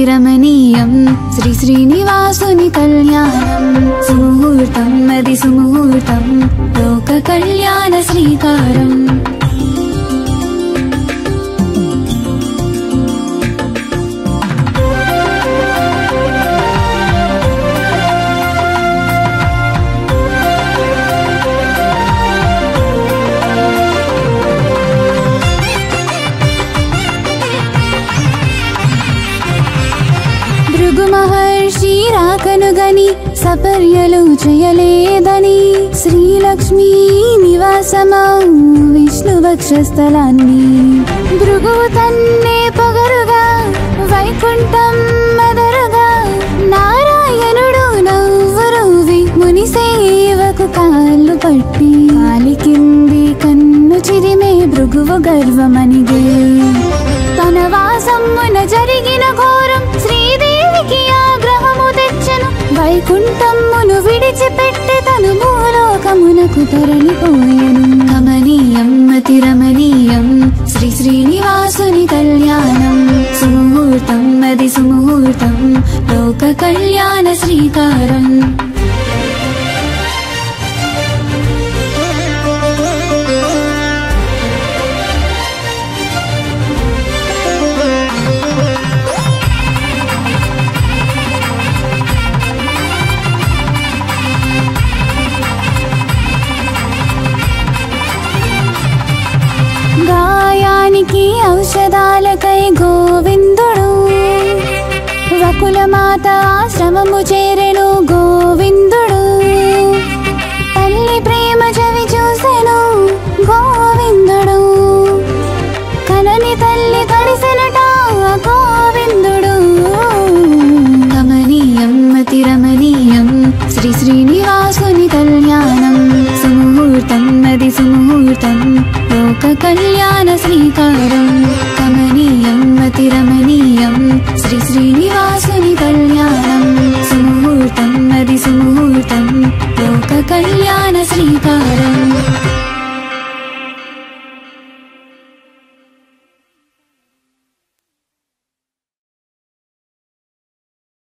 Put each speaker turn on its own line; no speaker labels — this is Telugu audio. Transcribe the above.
రమణీయం శ్రీ శ్రీనివాసుని కళ్యాణం సుముహూర్తం అది సుముహూర్తం లోక కళ్యాణ శ్రీకారం భృగు మహర్షి రాకనుగని సపర్యలు చేయలేదని శ్రీలక్ష్మీ నివాసమౌ విష్ణు వక్షస్థలాన్ని భృగువు తన్నే పొగరుగా వైకుంఠం మదరుగా నారాయణుడు నవ్వురువి ముని సేవకు కాళ్ళు పట్టి కాలి కింది కన్ను చిరిమే భృగువు గర్వమనిగే తన వాసమున జరిగిన ఘోరం శ్రీదేవికి ఆగ్రహము తెచ్చను వైకుంఠమును విడిచిపెట్టి తను భూలోకమునకు తరలిపోయెను కమనీయం అతి రమణీయం శ్రీ శ్రీనివాసుని కళ్యాణం సుముహూర్తం అది సుముహూర్తం లోక కళ్యాణ శ్రీకారం గాయానికి ఔషధాలకై గోవిందుడు వకులమాత ఆశ్రమము చేరెను గోవిందుడు తల్లి ప్రేమ చవి చూసెను గోవిందుడు కనని తల్లి తడిసెనట గోవిందుడు కమనీయం అతి రమణీయం శ్రీ శ్రీనివాసుని కళ్యాణం సుముహూర్తం అది సుముహూర్తం లోక కళ్యాణ శ్రీకారం కమనీయం అతి రమణీయం శ్రీ శ్రీనివాసుని కళ్యాణం సుముహూర్తం అది సుముహూర్తం లోక కళ్యాణ శ్రీకారం